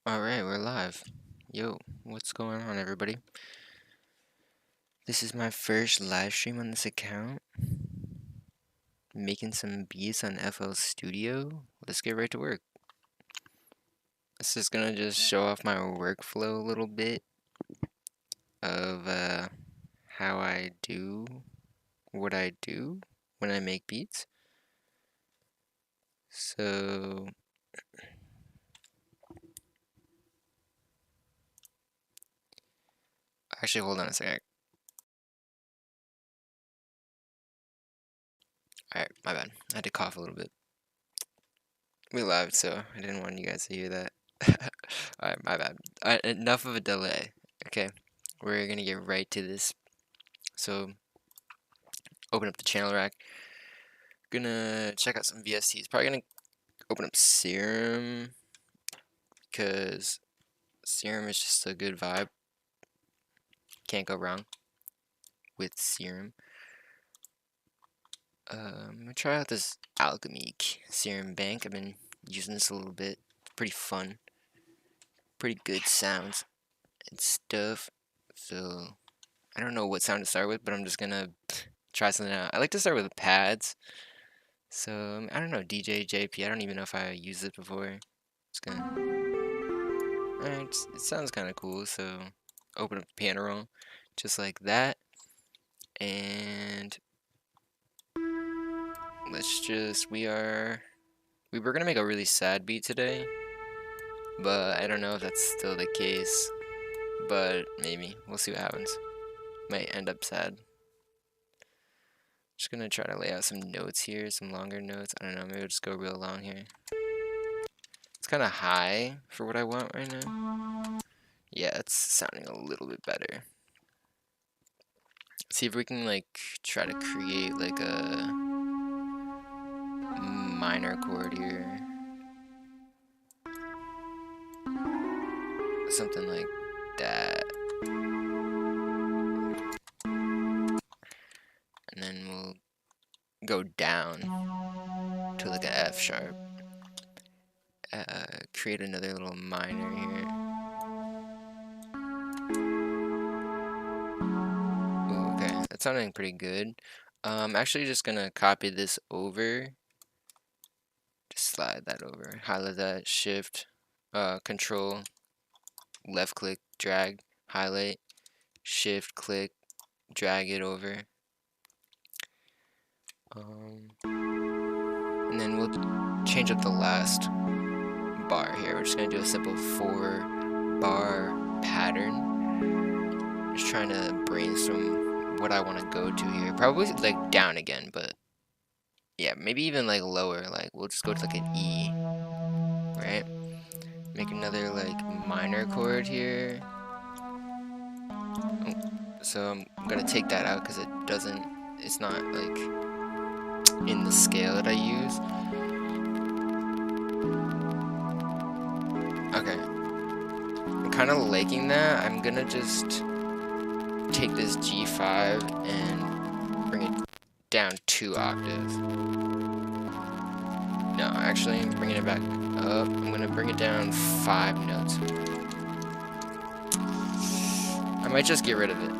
Alright, we're live. Yo, what's going on, everybody? This is my first live stream on this account. Making some beats on FL Studio. Let's get right to work. This is gonna just show off my workflow a little bit of how I do what I do when I make beats. So, actually, hold on a second. Alright, my bad. I had to cough a little bit. We live, so I didn't want you guys to hear that. Alright, my bad. Enough of a delay. Okay, we're gonna get right to this. So, open up the channel rack. Gonna check out some VSTs. Probably gonna open up Serum because Serum is just a good vibe. Can't go wrong with Serum. I'm gonna try out this Alchemy Serum Bank. I've been using this a little bit. Pretty fun. Pretty good sounds and stuff. So, I don't know what sound to start with, but I'm just gonna try something out. I like to start with pads. So, I don't know, DJ, JP, I don't even know if I used it before. Just gonna... Alright, it sounds kind of cool, so open up the piano roll, just like that. And let's just, we were gonna make a really sad beat today, but I don't know if that's still the case, but maybe, we'll see what happens. Might end up sad. Just gonna try to lay out some notes here, some longer notes. I don't know, maybe we'll just go real long here. It's kind of high for what I want right now. Yeah, it's sounding a little bit better. See if we can like try to create like a minor chord here. Something like that. And then we'll go down to like a F sharp. Create another little minor here. Ooh, okay, that's sounding pretty good. I'm actually just gonna copy this over. Just slide that over. Highlight that, shift, control, left click, drag, highlight, shift click, drag it over. And then we'll change up the last bar here. We're just gonna do a simple 4-bar pattern. Just trying to brainstorm what I want to go to here. Probably like down again, but yeah, maybe even like lower. Like we'll just go to like an E, right? Make another like minor chord here. Oh, so I'm gonna take that out because it's not like in the scale that I use. Okay, I'm kind of liking that. I'm gonna just take this G5 and bring it down 2 octaves. No, actually, I'm bringing it back up. I'm gonna bring it down 5 notes. I might just get rid of it.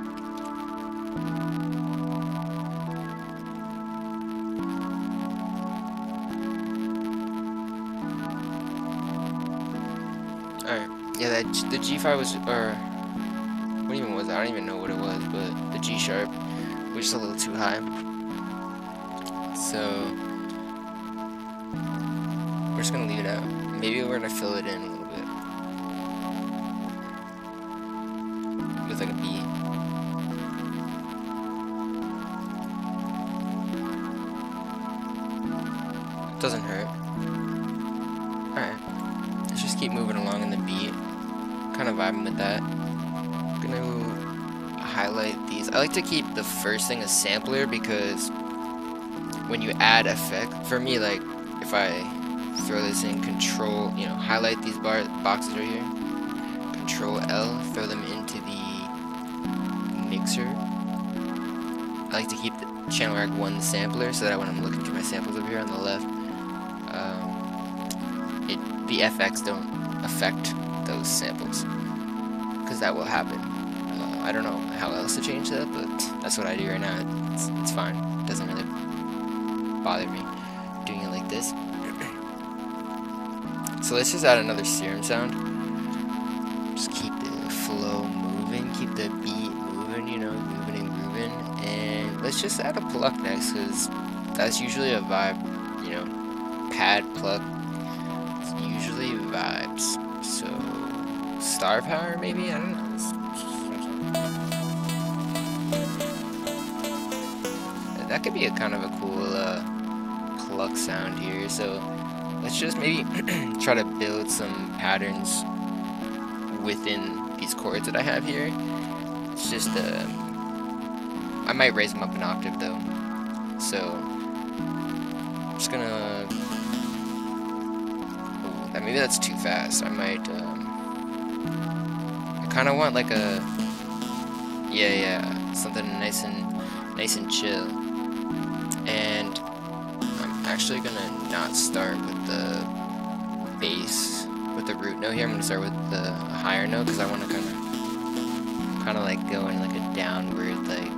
Alright, yeah, the G5 was, or what even was that? I don't even know what it was, but the G sharp was just a little too high. So we're just gonna leave it out. Maybe we're gonna fill it in a little bit with like a B. It doesn't hurt. Alright. Let's just keep moving along in the beat. Kind of vibing with that. Gonna highlight these. I like to keep the first thing a sampler because when you add effect, for me, like if I throw this in control, you know, highlight these boxes right here, control L, throw them into the mixer. I like to keep the channel rack 1 sampler so that when I'm looking through my samples over here on the left, the FX don't affect those samples, because that will happen. I don't know how else to change that, but that's what I do right now. It's fine. It doesn't really bother me doing it like this. So let's just add another serum sound. Just keep the flow moving, keep the beat moving, you know, moving and grooving. And let's just add a pluck next, because that's usually a vibe, you know. Pad, pluck, it's usually vibes. So, star power maybe? I don't know. That could be a kind of a cool pluck sound here. So let's just maybe try to build some patterns within these chords that I have here. It's just I might raise them up an octave though. So I'm just gonna, maybe that's too fast. I might I kind of want like a, yeah, something nice and chill. And I'm actually gonna not start with the bass, with the root note here. I'm gonna start with the higher note, because I want to kind of like go in like a downward like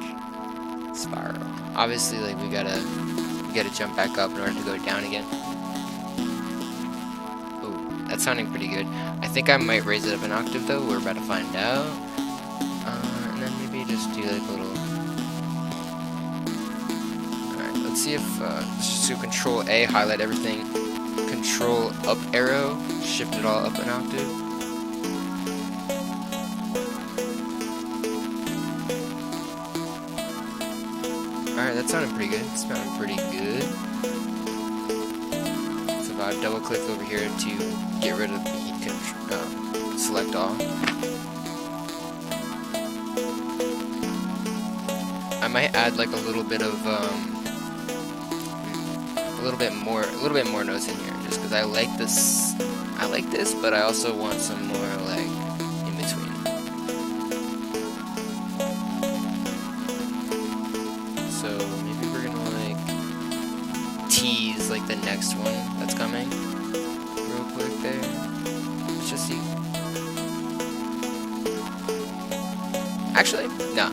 spiral. Obviously, like we gotta jump back up in order to go down again. Ooh, that's sounding pretty good. I think I might raise it up an octave though. We're about to find out. And then maybe just do like a little. Let's see if, so Control A, highlight everything, Control up arrow, shift it all up an octave. Alright, that sounded pretty good. It sounded pretty good. So if I double click over here to get rid of the select all. I might add like a little bit of, a little bit more notes in here, just because I like this, but I also want some more like in between. So maybe we're gonna like tease like the next one that's coming real quick there. Let's just see. Actually, no.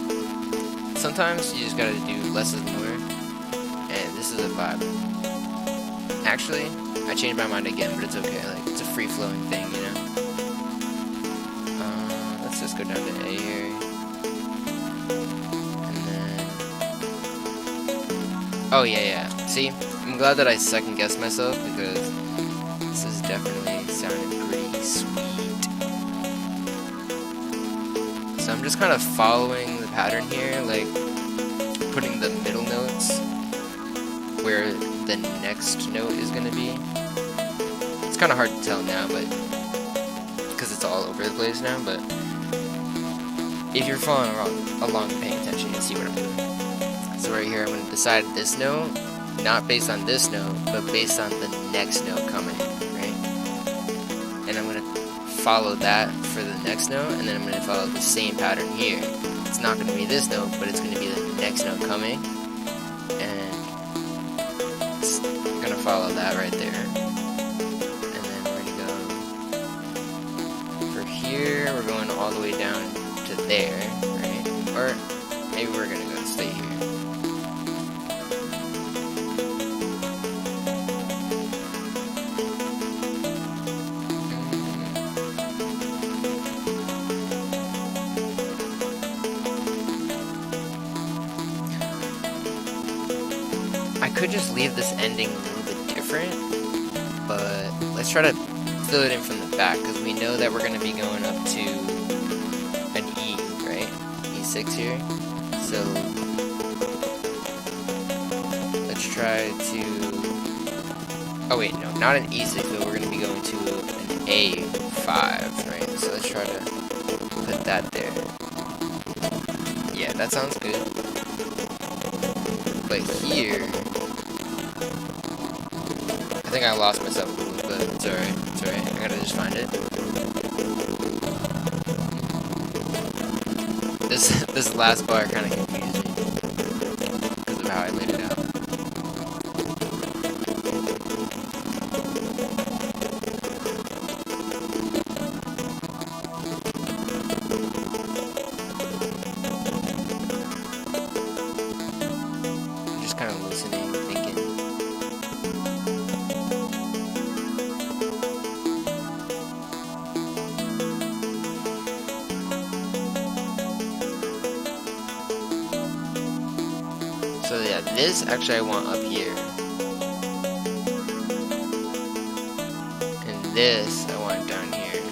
Sometimes you just gotta do less is more, and this is a vibe. Actually, I changed my mind again, but it's okay. Like, it's a free-flowing thing, you know? Let's just go down to A here. And then... oh, yeah. See? I'm glad that I second-guessed myself, because this is definitely sounding pretty sweet. So I'm just kind of following the pattern here, like, putting the middle notes where the next note is going to be. It's kind of hard to tell now, but because it's all over the place now, but if you're following along paying attention, you'll see what I'm doing. So right here, I'm going to decide this note, not based on this note, but based on the next note coming, right? And I'm going to follow that for the next note, and then I'm going to follow the same pattern here. It's not going to be this note, but it's going to be the next note coming. Follow that right there, and then we're gonna go for here. We're going all the way down to there, right? Or maybe we're gonna go stay here. I could just leave this ending but let's try to fill it in from the back, because we know that we're going to be going up to an E, right? E6 here. So let's try to, oh wait, no, not an E6, but we're going to be going to an A5, right? So let's try to put that there. Yeah, that sounds good. But here, I think I lost myself a little, but it's alright. It's alright. I gotta just find it. This last bar kind of confused me because of how I laid it out. this actually I want up here. And this I want down here.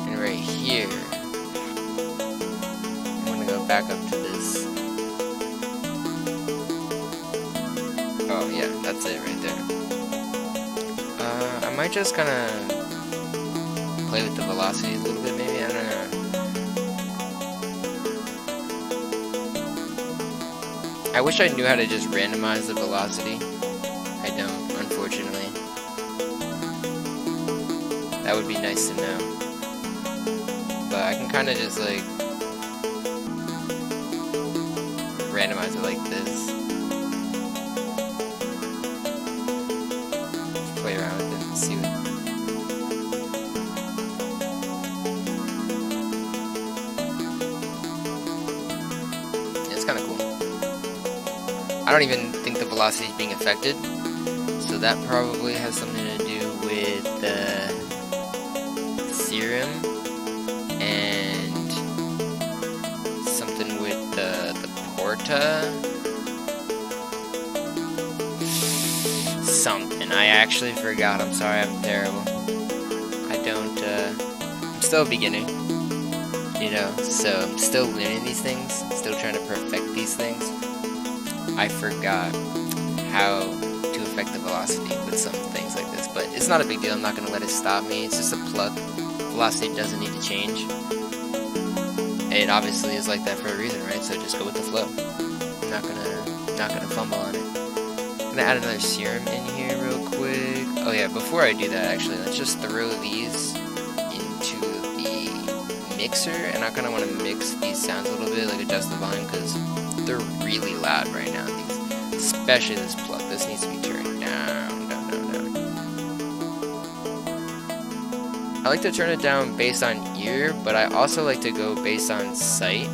And right here, I'm gonna go back up to this. Oh yeah, that's it right there. I might just kind of play with the velocity a little bit, maybe, I don't know. I wish I knew how to just randomize the velocity. I don't, unfortunately. That would be nice to know. But I can kind of just like randomize it like this. Play around with it and see what. It's kind of cool. I don't even think the velocity is being affected, so that probably has something to do with the serum and something with the porta. Something. I actually forgot. I'm sorry, I'm terrible. I don't, I'm still a beginner, you know, so I'm still learning these things, still trying to perfect these things. I forgot how to affect the velocity with some things like this, but it's not a big deal. I'm not going to let it stop me. It's just a pluck. Velocity doesn't need to change. It obviously is like that for a reason, right? So just go with the flow. I'm not gonna fumble on it. I'm gonna add another serum in here real quick. Oh yeah, before I do that, actually, let's just throw these into the mixer, and I kind of want to mix these sounds a little bit, like adjust the volume, because they're really loud right now. These, especially this pluck. This needs to be turned down, down, down, down. I like to turn it down based on ear, but I also like to go based on sight.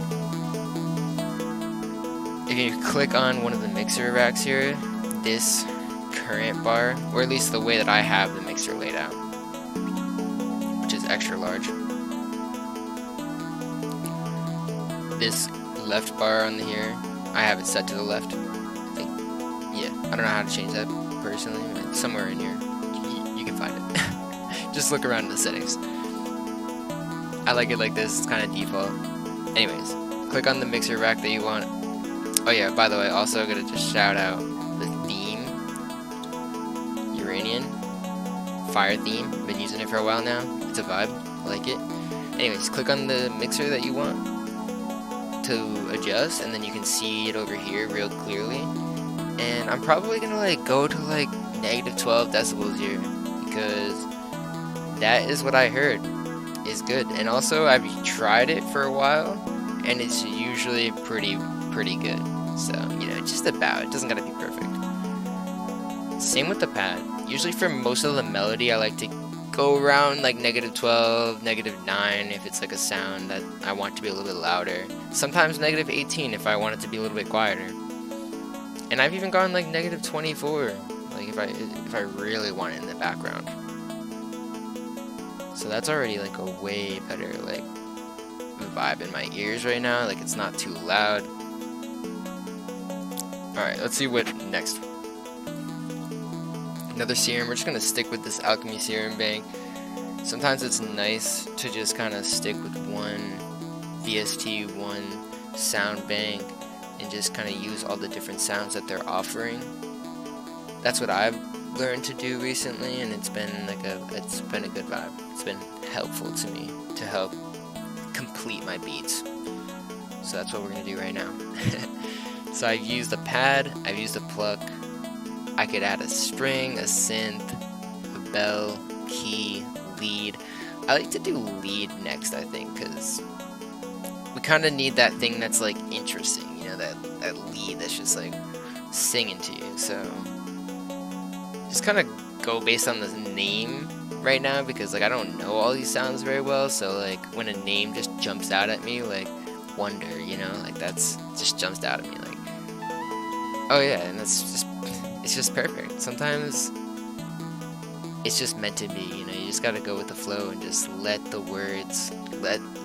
If you click on one of the mixer racks here, this current bar, or at least the way that I have the mixer laid out, which is extra large. This left bar on here, I have it set to the left. I think, yeah, I don't know how to change that personally. It's somewhere in here. You can find it. Just look around in the settings. I like it like this. It's kind of default. Anyways, click on the mixer rack that you want. Oh yeah, by the way, also gonna just shout out the theme, Uranian fire theme. I've been using it for a while now. It's a vibe. I like it. Anyways, click on the mixer that you want to adjust, and then you can see it over here real clearly. And I'm probably gonna like go to like -12 decibels here, because that is what I heard is good. And also I've tried it for a while, and it's usually pretty good. So, you know, just about. It doesn't gotta be perfect. Same with the pad. Usually for most of the melody, I like to go around like -12, -9 if it's like a sound that I want to be a little bit louder. Sometimes -18 if I want it to be a little bit quieter. And I've even gone like -24, like if I really want it in the background. So that's already like a way better like vibe in my ears right now. Like it's not too loud. Alright, let's see what next. Another serum. We're just gonna stick with this Alchemy serum bank. Sometimes it's nice to just kind of stick with one VST, one sound bank, and just kind of use all the different sounds that they're offering. That's what I've learned to do recently, and it's been a good vibe. It's been helpful to me to help complete my beats. So that's what we're gonna do right now. So I've used a pad, I've used a pluck. I could add a string, a synth, a bell, key, lead. I like to do lead next, I think, because we kind of need that thing that's like interesting, you know, that lead that's just like singing to you. So just kind of go based on the name right now, because like I don't know all these sounds very well. So like when a name just jumps out at me, like Wonder, you know, like that's just jumps out at me, like, oh yeah, and it's just perfect. Sometimes it's just meant to be, you know. You just gotta go with the flow and just let the words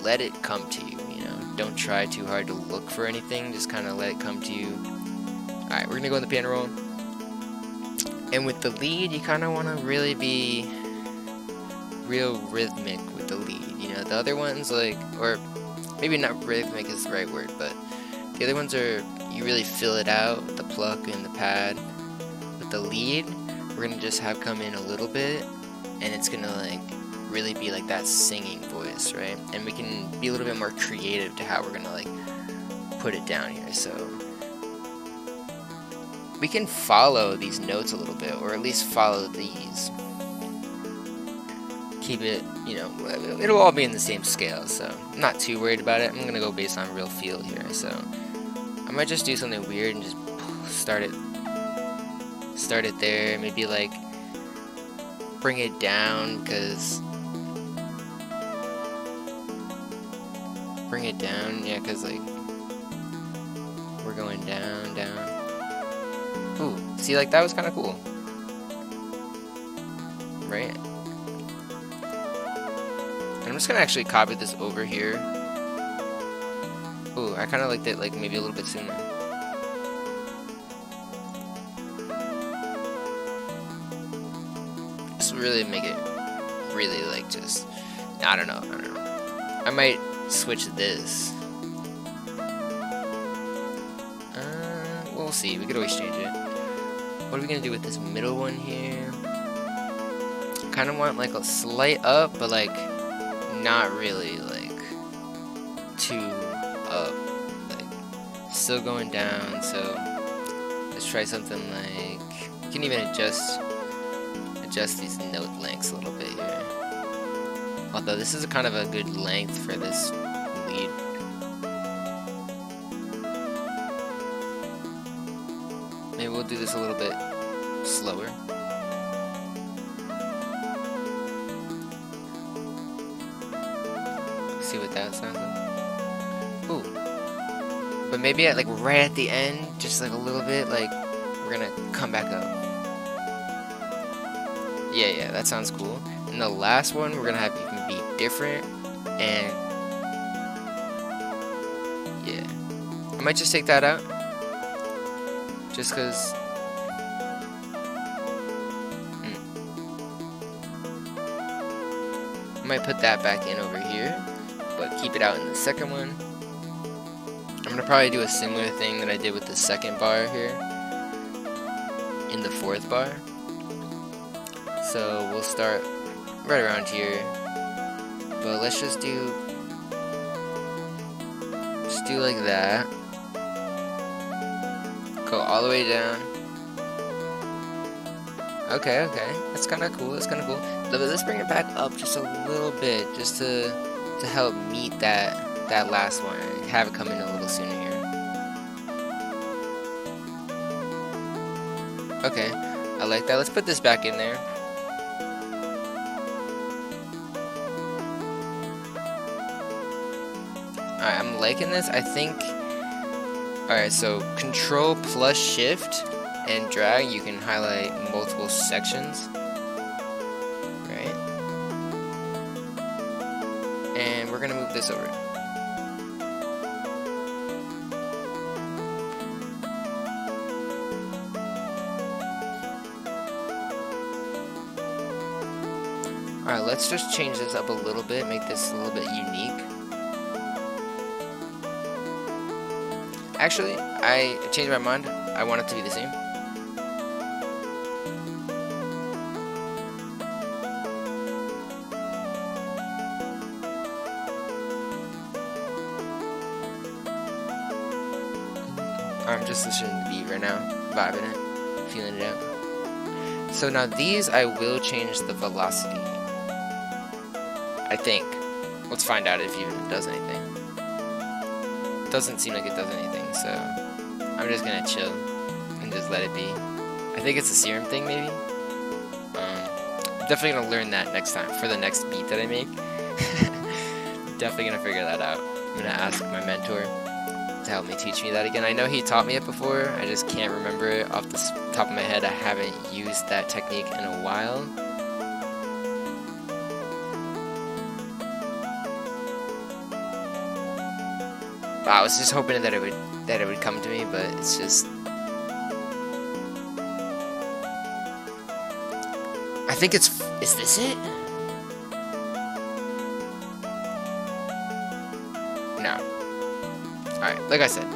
let it come to you, you know. don't try too hard to look for anything, just kind of let it come to you. Alright, we're gonna go in the piano roll. And with the lead, you kind of want to really be real rhythmic with the lead. You know, the other ones, like, or maybe not rhythmic is the right word, but the other ones are, you really fill it out with the pluck and the pad. With the lead, we're gonna just have come in a little bit, and it's gonna like really be like that singing voice, right? And we can be a little bit more creative to how we're gonna like put it down here. So we can follow these notes a little bit, or at least follow these. Keep it, you know, it'll all be in the same scale, so I'm not too worried about it. I'm gonna go based on real feel here, so I might just do something weird and just start it there, maybe like bring it down, because yeah, because like we're going down. Ooh, see, like that was kind of cool, right? I'm just gonna actually copy this over here. Ooh, I kind of liked it like maybe a little bit sooner. Just really make it really like just, I don't know. I might switch this. We'll see. We could always change it. What are we gonna do with this middle one here? Kind of want like a slight up, but like not really like too up, like still going down. So let's try something like, you can even adjust these note lengths a little bit here. Although this is kind of a good length for this lead. Maybe we'll do this a little bit slower. See what that sounds like. Ooh. But maybe at like right at the end, just like a little bit, like we're gonna come back up. Yeah, that sounds cool. And the last one we're gonna have even be different, and yeah. I might just take that out. Just cause I might put that back in over here, but keep it out in the second one. I'm gonna probably do a similar thing that I did with the second bar here in the fourth bar. So we'll start right around here, but let's just do like that. Go all the way down. Okay, that's kind of cool. Let's bring it back up just a little bit, just to help meet that last one. Have it come in a little sooner here. Okay, I like that. Let's put this back in there. Alright, I'm liking this. I think. Alright, so Control plus Shift and drag, you can highlight multiple sections. Right? And we're gonna move this over. Alright, let's just change this up a little bit, make this a little bit unique. Actually, I changed my mind. I want it to be the same. I'm just listening to the beat right now, vibing it, feeling it out. So now these, I will change the velocity. I think. Let's find out if even it does anything. Doesn't seem like it does anything, so I'm just gonna chill and just let it be. I think it's a serum thing, maybe. Definitely gonna learn that next time for the next beat that I make. Definitely gonna figure that out. I'm gonna ask my mentor to help me teach me that again. I know he taught me it before, I just can't remember it off the top of my head. I haven't used that technique in a while. I was just hoping that it would come to me, but it's just. I think it's. Is this it? No. All right. Like I said.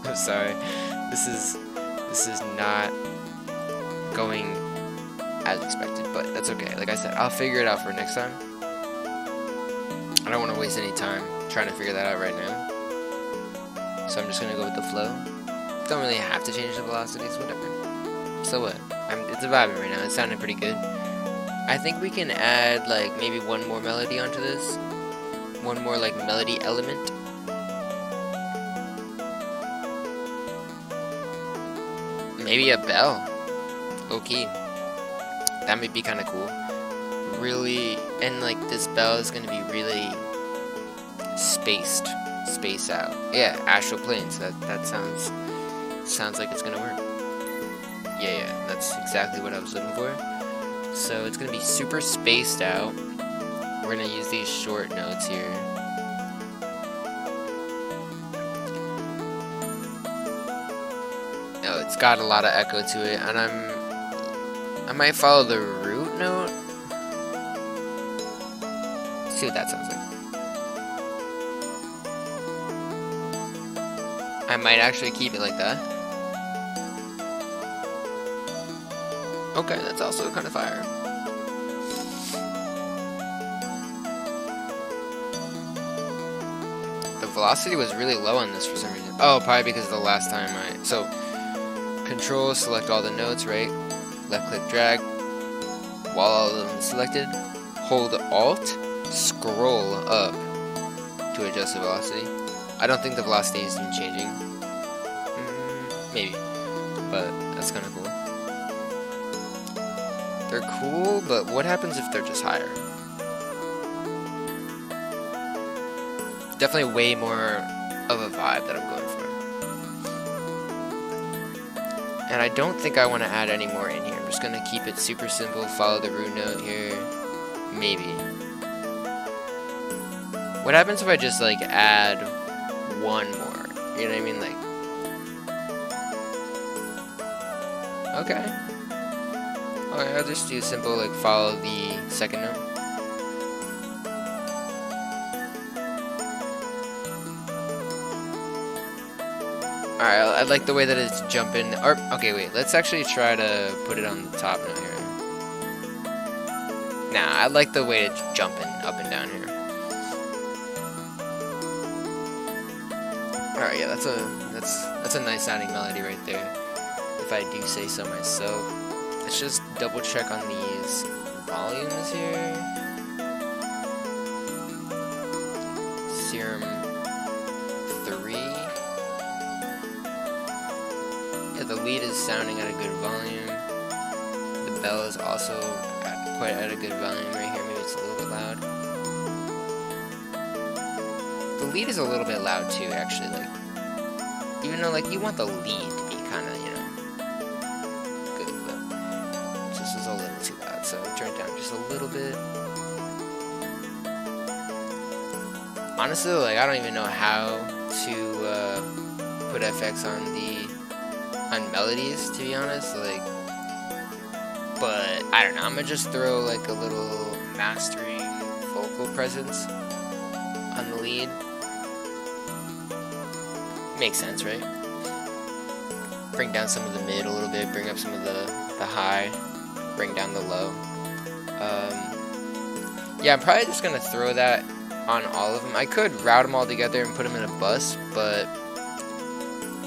I'm sorry. This is not going as expected, but that's okay. Like I said, I'll figure it out for next time. I don't want to waste any time trying to figure that out right now. So I'm just gonna go with the flow. Don't really have to change the velocities, whatever. So what? It's vibing right now. It's sounding pretty good. I think we can add like maybe one more melody onto this. One more like melody element. Maybe a bell. Okay. That might be kind of cool. Really, and like this bell is gonna be really spaced out. Yeah, astral planes. That sounds like it's gonna work. Yeah, that's exactly what I was looking for. So it's gonna be super spaced out. We're gonna use these short notes here. Oh, it's got a lot of echo to it, and I might follow the root note. Let's see what that sounds like. I might actually keep it like that. Okay, that's also kind of fire. The velocity was really low on this for some reason. Oh, probably because the last time so control, select all the notes, right? Left click drag. While all of them selected, hold Alt, scroll up to adjust the velocity. I don't think the velocity is even changing. Maybe, but that's kind of cool. They're cool, but what happens if they're just higher? Definitely way more of a vibe that I'm going for. And I don't think I want to add any more in here. I'm just going to keep it super simple, follow the root note here. Maybe. What happens if I just like add one more? You know what I mean? Like, okay. Alright, I'll just do simple, like follow the second note. Alright, I like the way that it's jumping. Or, okay, wait, let's actually try to put it on the top note here. Nah, I like the way it's jumping up and down here. Alright, yeah, that's a nice sounding melody right there, if I do say so myself. Let's just double check on these volumes here. Serum 3. Yeah, the lead is sounding at a good volume. The bell is also quite at a good volume right here. Maybe it's a little bit loud. The lead is a little bit loud too, actually. Like, even though like you want the lead to be kind of, you know, good, but this is a little too loud. So turn it down just a little bit. Honestly, like I don't even know how to put FX on melodies, to be honest. Like, but I don't know. I'm gonna just throw like a little mastering vocal presence on the lead. Makes sense, right? Bring down some of the mid a little bit, bring up some of the high, bring down the low. Yeah, I'm probably just gonna throw that on all of them. I could route them all together and put them in a bus, but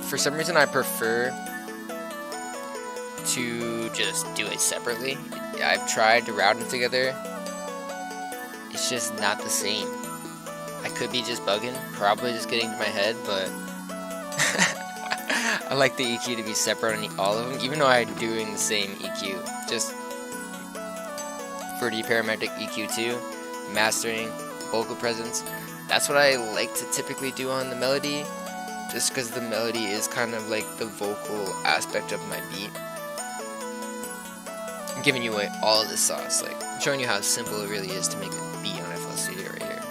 for some reason I prefer to just do it separately. I've tried to route them together. It's just not the same. I could be just bugging, probably just getting to my head, but I like the EQ to be separate on all of them, even though I'm doing the same EQ. Just for the parametric EQ too, mastering, vocal presence. That's what I like to typically do on the melody, just because the melody is kind of like the vocal aspect of my beat. I'm giving you away all of this sauce, like I'm showing you how simple it really is to make a beat on FL Studio right here.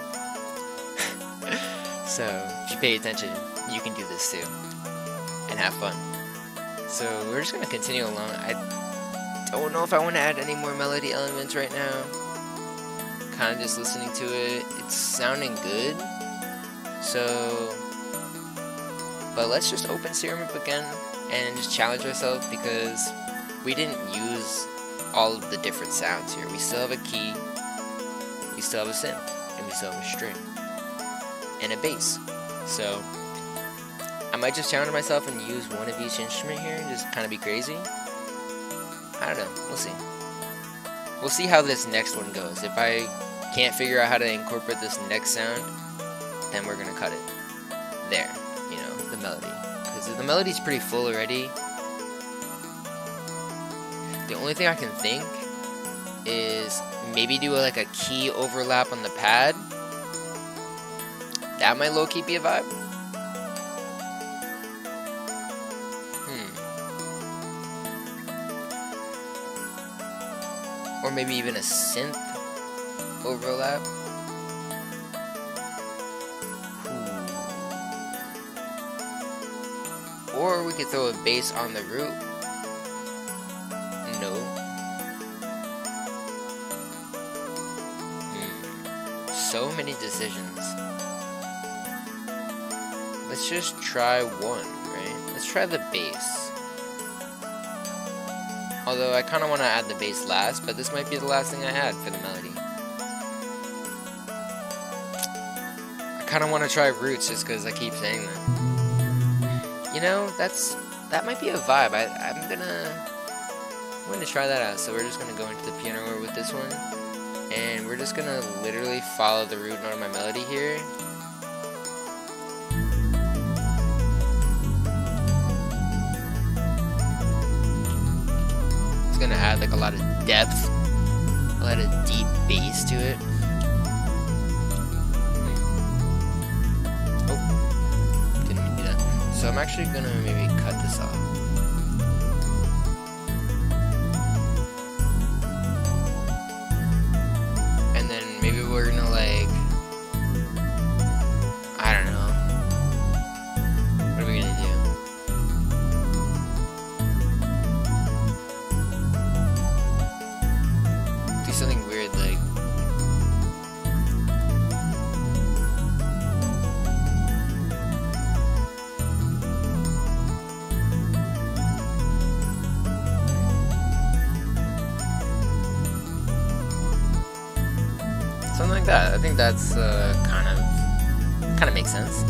So if you pay attention, you can do this too and have fun. So we're just gonna continue along. I don't know if I want to add any more melody elements right now. Kind of just listening to it. It's sounding good. So, but let's just open Serum up again and just challenge ourselves, because we didn't use all of the different sounds here. We still have a key, we still have a synth, and we still have a string and a bass. So I might just challenge myself and use one of each instrument here and just kind of be crazy. I don't know, we'll see. We'll see how this next one goes. If I can't figure out how to incorporate this next sound, then we're gonna cut it there, you know, the melody, because the melody's pretty full already. The only thing I can think is maybe do like a key overlap on the pad. That might low-key be a vibe. Or maybe even a synth overlap. Or we could throw a bass on the root. No. So many decisions. Let's just try one, right? Let's try the bass. Although I kind of want to add the bass last, but this might be the last thing I add for the melody. I kind of want to try roots just because I keep saying that. You know, that might be a vibe. I'm gonna try that out. So we're just gonna go into the piano roll with this one, and we're just gonna literally follow the root note of my melody here. It's gonna add like a lot of depth, a lot of deep bass to it. Oh, didn't mean to do that. So I'm actually gonna maybe cut this off. And then maybe we're gonna like, I don't know. What are we gonna do? Something weird like something like that. I think that's kind of makes sense.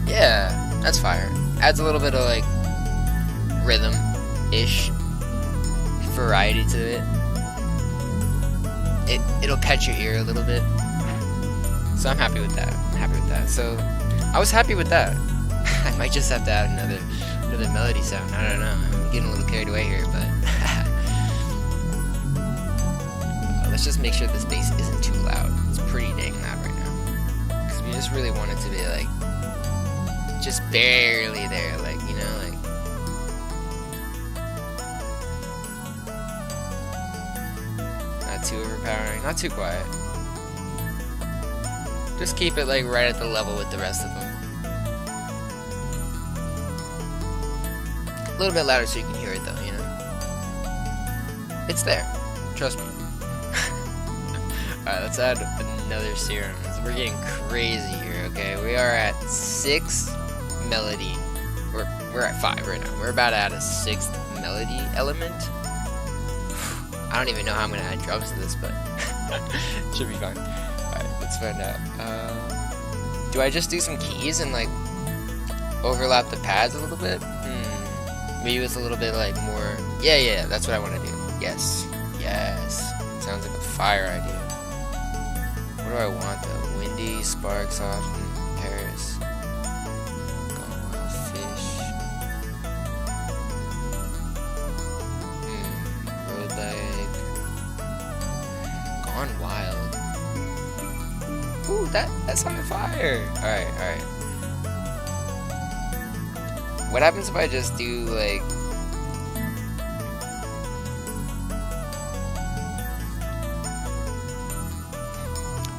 Yeah, that's fire. Adds a little bit of like rhythm-ish variety to it. It'll catch your ear a little bit. So I'm happy with that. So I was happy with that. I might just have to add another melody sound. I don't know. I'm getting a little carried away here, but let's just make sure this bass isn't too loud. It's pretty dang loud right now. Because we just really want it to be like just barely there, like, you know, like. Not too overpowering, not too quiet. Just keep it like right at the level with the rest of them. A little bit louder so you can hear it though, you know. It's there, trust me. Alright, let's add another serum. We're getting crazy here, okay? We are at 6 melody. We're at 5 right now. We're about to add a 6th melody element. I don't even know how I'm gonna add drums to this, but should be fine. Alright, let's find out. Do I just do some keys and like overlap the pads a little bit? Maybe with a little bit like more. Yeah, that's what I want to do. Yes. Sounds like a fire idea. What do I want though? Windy, spark, soft, Paris. Gone wild fish. Road like. Gone wild. Ooh, that's on fire. Alright. What happens if I just do like.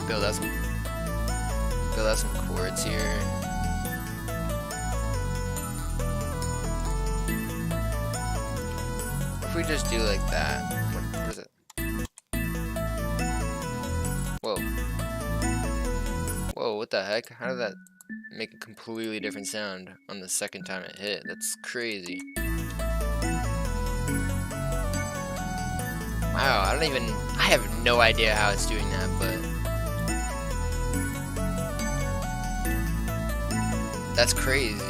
Build up some. fill out some chords here. If we just do like that, what is it? Whoa. Whoa, what the heck? How did that make a completely different sound on the second time it hit? That's crazy. Wow, I have no idea how it's doing that, but that's crazy.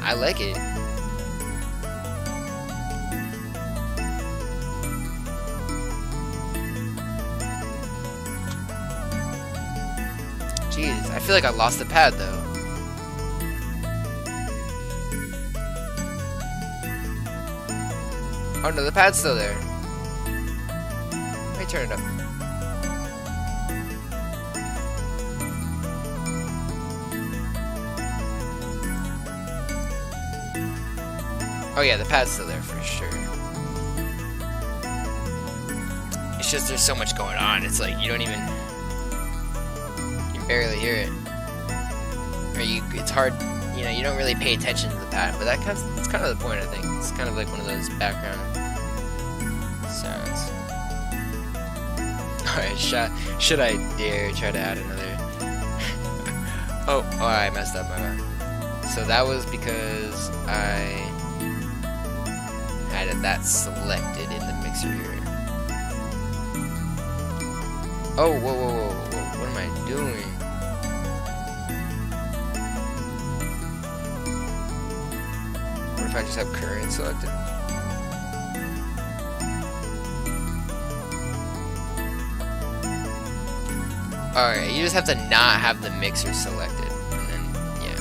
I like it. Jeez, I feel like I lost the pad though. Oh no, the pad's still there. Let me turn it up. Oh yeah, the pad's still there for sure. It's just there's so much going on. It's like you don't even, you barely hear it, or it's hard. You know, you don't really pay attention to the pad, but it's kind of the point. I think it's kind of like one of those background sounds. All right, should I dare try to add another? oh, I messed up. My bad. So that was because I had that selected in the mixer here. Oh, whoa, what am I doing? What if I just have current selected? Alright, you just have to not have the mixer selected, and then, yeah.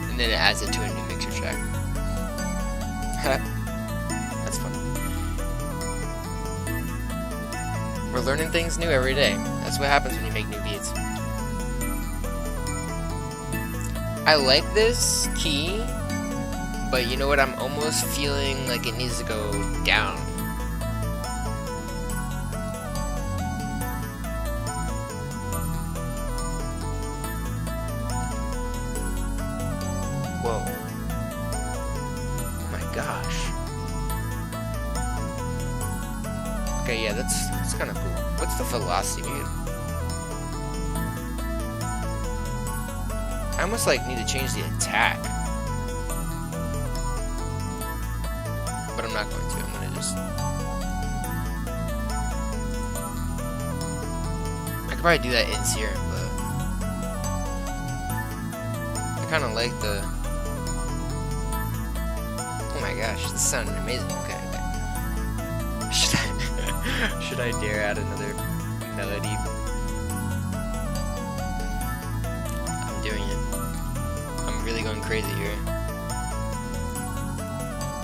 And then it adds it to a new mixer track. That's fun. We're learning things new every day. That's what happens when you make new beats. I like this key, but you know what? I'm almost feeling like it needs to go down. Whoa. Oh my gosh. Okay, yeah, that's kind of cool. What's the velocity meter? I almost like need to change the attack. But I'm not going to. I'm gonna just, I could probably do that in Serum, but I kinda like the, oh my gosh, this sounded amazing. Okay. Should I dare add another melody? I'm doing it. I'm really going crazy here.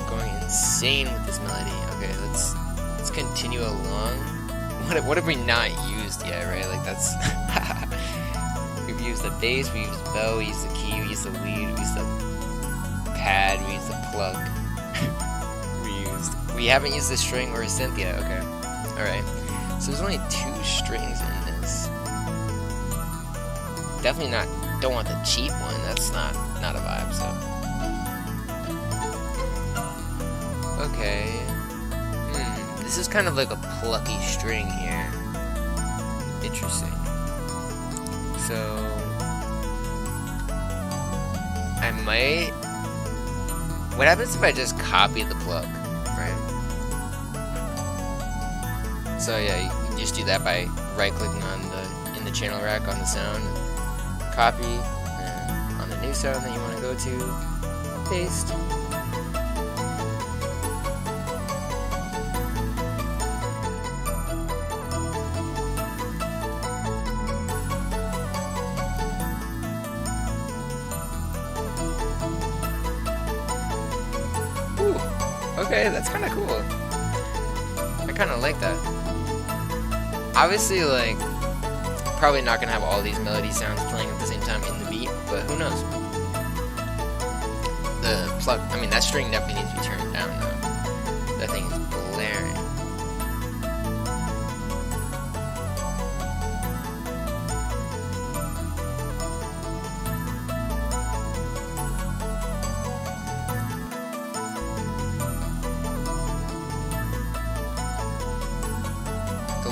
Going insane with this melody. Okay, let's continue along. What have we not used yet, right? Like that's we've used the bass, we used the bow, we used the key, we used the lead, we used the pad, we used the plug. We haven't used the string or a synth yet. Okay. Alright, so there's only 2 strings in this. Definitely don't want the cheap one, that's not a vibe, so. Okay. This is kind of like a plucky string here. Interesting. So, I might, what happens if I just copy the plug, right? So yeah, you can just do that by right-clicking in the channel rack on the sound, copy, and on the new sound that you want to go to, paste. Ooh, okay, that's kind of cool. I kind of like that. Obviously, like, probably not gonna have all these melody sounds playing at the same time in the beat, but who knows? The plug, I mean, that string definitely needs to be turned down though. That thing is blaring.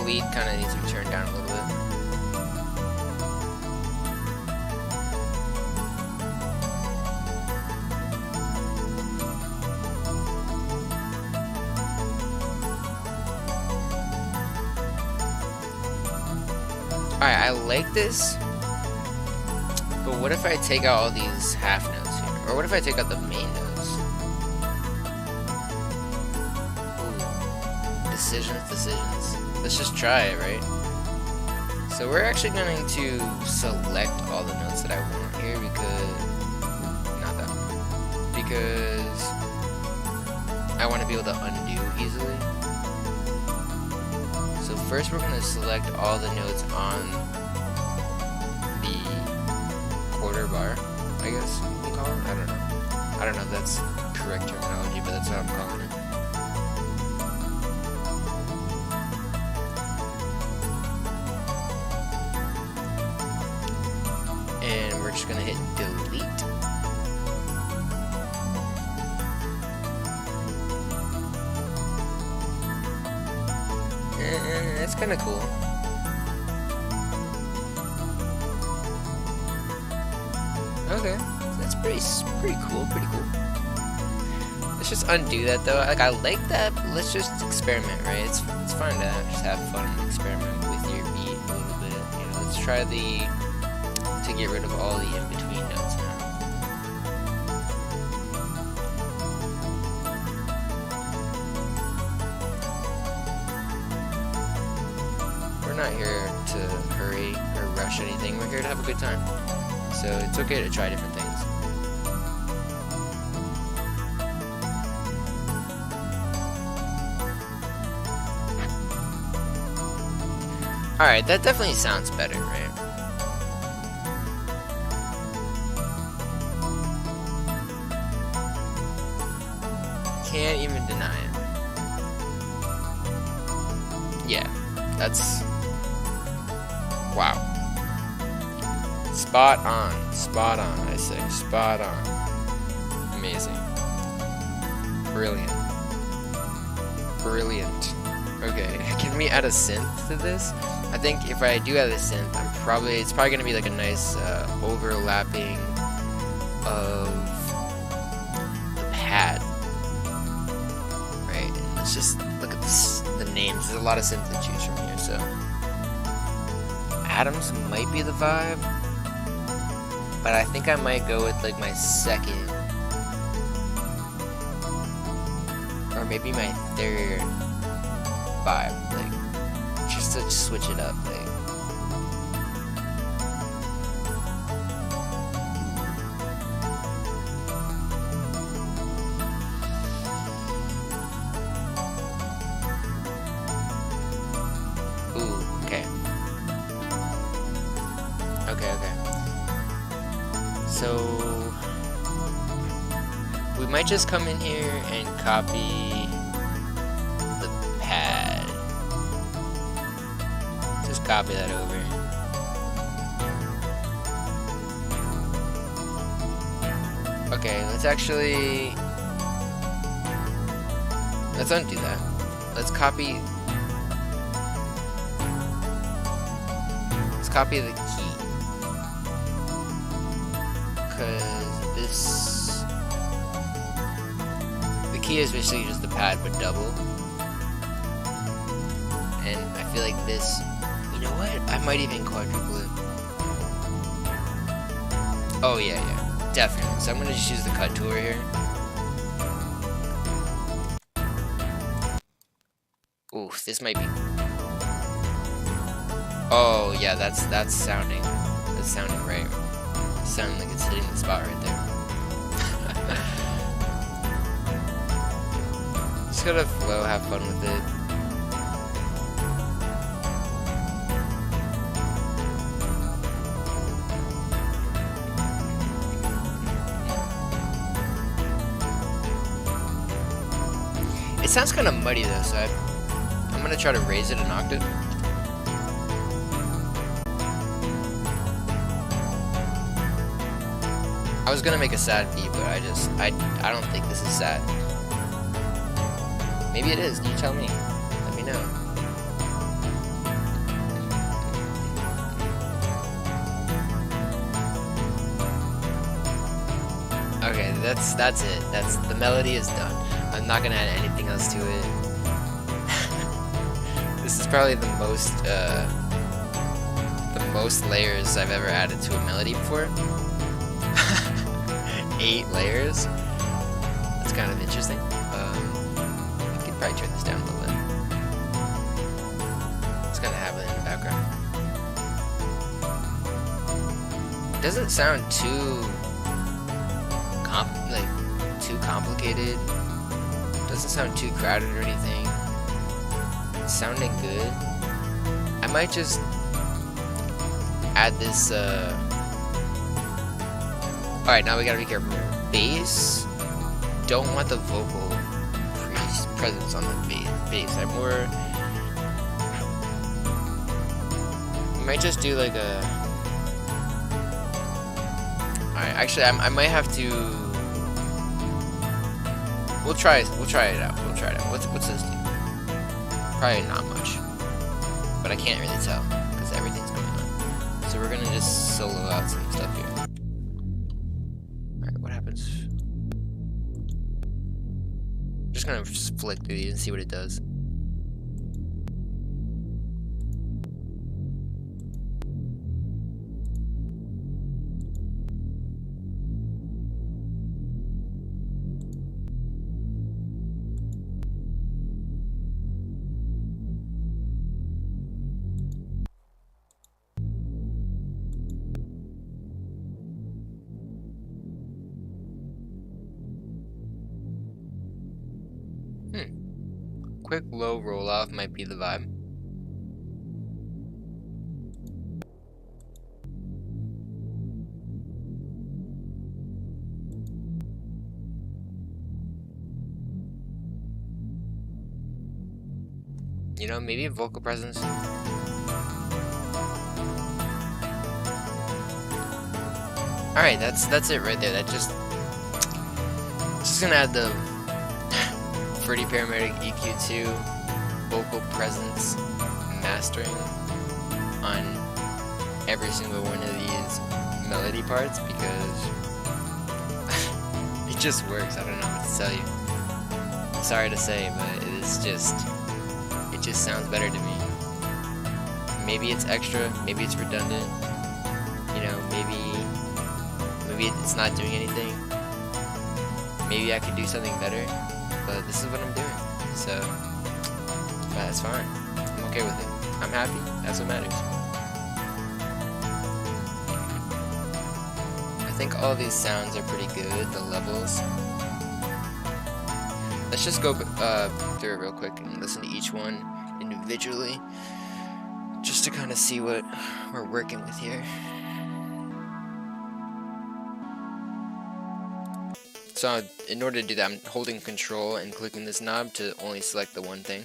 lead kind of needs to be turned down a little bit. Alright, I like this, but what if I take out all these half notes here? Or what if I take out the main notes? Ooh. Decisions. Let's just try it, right? So we're actually going to select all the notes that I want here because... not that one. Because I want to be able to undo easily. So first we're going to select all the notes on the quarter bar, I guess we'll call it. I don't know. I don't know if that's correct terminology, but that's what I'm calling it. And we're just going to hit delete. That's kind of cool. Okay, that's pretty cool. Let's just undo that though. Like I like that, but let's just experiment, right? It's fun to just have fun and experiment with your beat a little bit. You know, let's try to get rid of all the in-between notes now. We're not here to hurry or rush anything. We're here to have a good time. So it's okay to try different things. Alright, that definitely sounds better, right? Can't even deny it. Yeah, that's... wow. Spot on, I say. Spot on. Amazing. Brilliant. Okay, can we add a synth to this? I think if I do add a synth, it's probably gonna be like a nice overlapping of the pad. Right, and let's just look at the names. There's a lot of synths to choose from here, so. Atoms might be the vibe. But I think I might go with like my second, or maybe my third vibe, like just to switch it up, like. Ooh, okay. Okay. So we might just come in here and copy the pad. Just copy that over. Okay, let's undo that. Let's copy the key. Because the key is basically just the pad but double, and I feel like this, you know what, I might even quadruple it. Oh yeah, definitely. So I'm gonna just use the cut tool right here. Ooh, this might be, oh yeah, that's sounding right. Sounding like it's hitting the spot right there. Just gotta flow, have fun with it. It sounds kind of muddy though, so I'm gonna try to raise it an octave. I was gonna make a sad beat, but I don't think this is sad. Maybe it is. You tell me. Let me know. that's it. That's the melody is done. I'm not gonna add anything else to it. This is probably the most layers I've ever added to a melody before. 8 layers. That's kind of interesting. I could probably turn this down a little bit. It's kind of have it in the background. It doesn't sound too too complicated. It doesn't sound too crowded or anything. It's sounding good. I might just add this. Alright, now we gotta be careful here. Bass. Don't want the vocal presence on the bass. I might just do like a. Alright, actually, I might have to. We'll try it out. What's this do? Probably not much, but I can't really tell because everything's going on. So we're gonna just solo out some stuff here. Alright, what happens? I'm just gonna flick through these and see what it does. Quick low roll off might be the vibe. You know, maybe a vocal presence. Alright, that's it right there. That just gonna add the Pretty Paramedic EQ2 vocal presence mastering on every single one of these melody parts because it just works. I don't know what to tell you. Sorry to say, but it just sounds better to me. Maybe it's extra, maybe it's redundant, you know, maybe it's not doing anything. Maybe I could do something better. But this is what I'm doing, so that's fine. I'm okay with it. I'm happy. That's what matters. I think all these sounds are pretty good, the levels. Let's just go through it real quick and listen to each one individually, just to kind of see what we're working with here. So in order to do that, I'm holding control and clicking this knob to only select the one thing.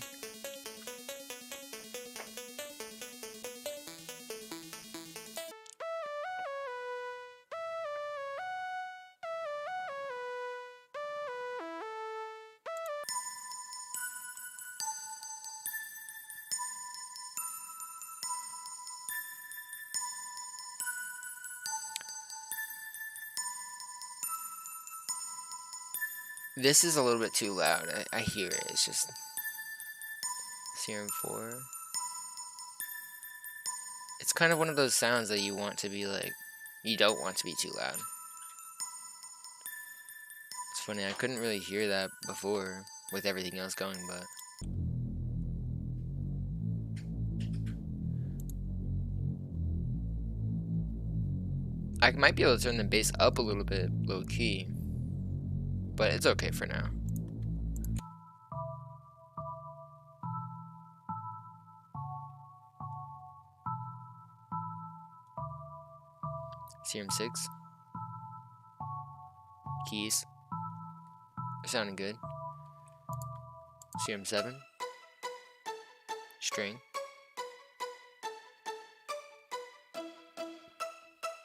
This is a little bit too loud. I hear it. It's just Serum 4. It's kind of one of those sounds that you want to be like, you don't want to be too loud. It's funny, I couldn't really hear that before with everything else going, but I might be able to turn the bass up a little bit low key. But it's okay for now. Serum 6. Keys. They're sounding good. Serum 7. String.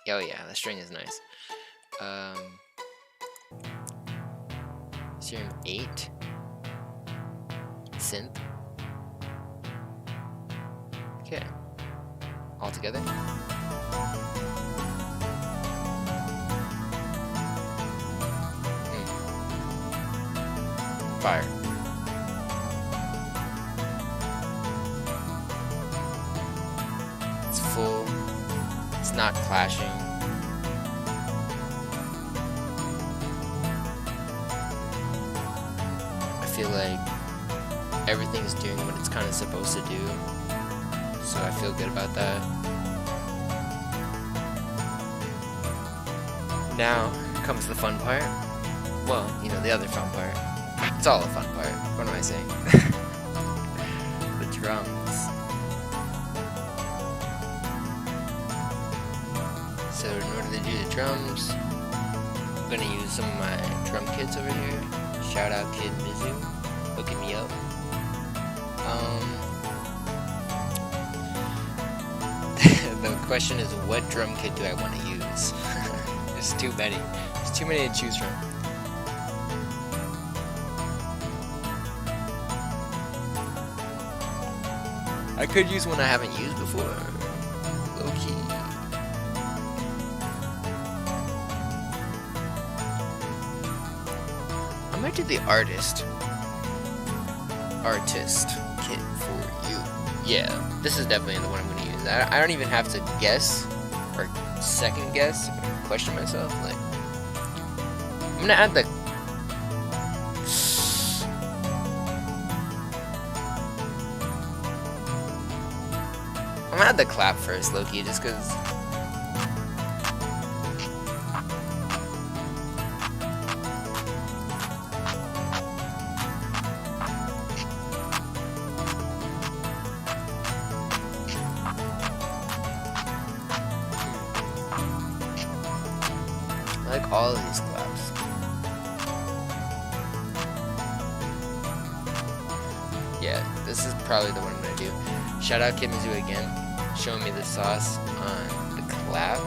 Oh yeah, the string is nice. Serum 8. Synth. Okay. All together. fire. It's full. It's not clashing. I feel like everything's doing what it's kind of supposed to do, so I feel good about that. Now comes the fun part. Well, you know, the other fun part. It's all a fun part. What am I saying? The drums. So in order to do the drums, I'm gonna use some of my drum kits over here. Shout out Kid Mizu, hooking me up. The question is, what drum kit do I want to use? There's too many. There's too many to choose from. I could use one I haven't used before. Low key. I might do the artist kit for you. Yeah, this is definitely the one I'm going to use. I don't even have to guess or second guess, question myself. Like, I'm going to add the clap first, Loki, just because. I like all of these claps. Yeah, this is probably the one I'm gonna do. Shout out Kid Mizu again, showing me the sauce on the clap.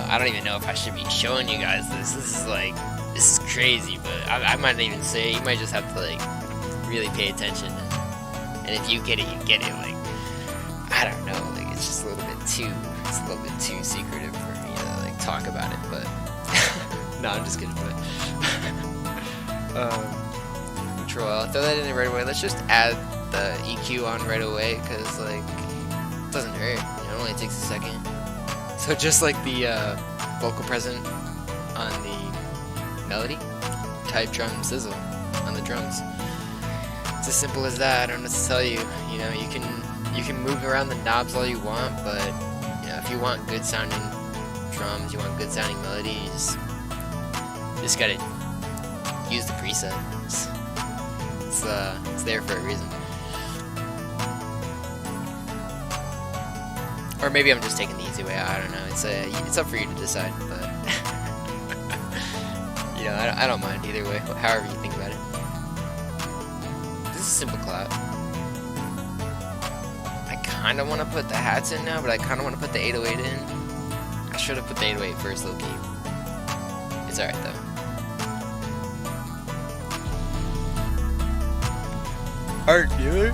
I don't even know if I should be showing you guys this. This is crazy, but I might not even say it. You might just have to like really pay attention. And if you get it, you get it. Like, I don't know. Like, it's just a little bit too secretive for me to like talk about it. But no, I'm just kidding. But Control L. Throw that in there right away. Let's just add the EQ on right away, because like it doesn't hurt. You know, it only takes a second. So just like the vocal present on the melody, type drum sizzle on the drums. It's as simple as that. I don't know what to tell you. You know, you can move around the knobs all you want, but you know, if you want good sounding drums, you want good sounding melodies, you just gotta use the preset. It's there for a reason. Or maybe I'm just taking the easy way out. I don't know. It's up for you to decide, but you know, I don't mind either way. However you think about it. This is a simple clap. I kind of want to put the hats in now, but I kind of want to put the 808 in. I should have put the 808 first, low key. It's alright though. Art dealer.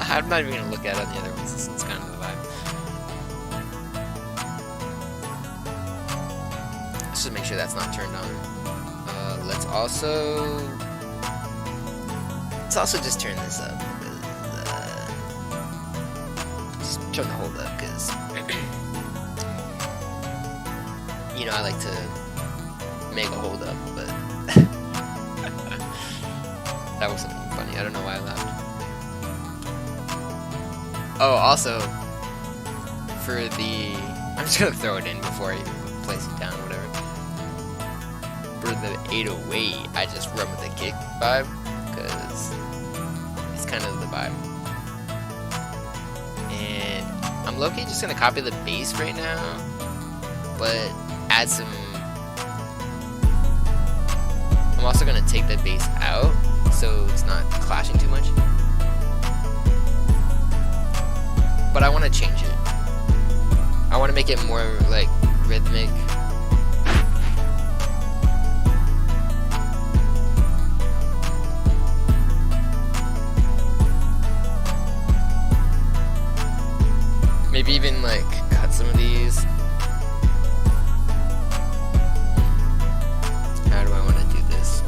I'm not even gonna look at it on the other ones. This one's kind of the vibe. Let's just make sure that's not turned on. Let's also just turn this up. Just turn the hold up, because you know I like to make a hold up, but that wasn't funny. I don't know why I laughed. Oh, also, for the... I'm just gonna throw it in before I even place it down, whatever. For the 808, I just run with the kick vibe, because it's kind of the vibe. And I'm low-key just gonna copy the bass right now, but add some... I'm also gonna take the bass out, so it's not clashing too much. But I want to change it. I want to make it more like rhythmic. Maybe even like cut some of these. How do I want to do this?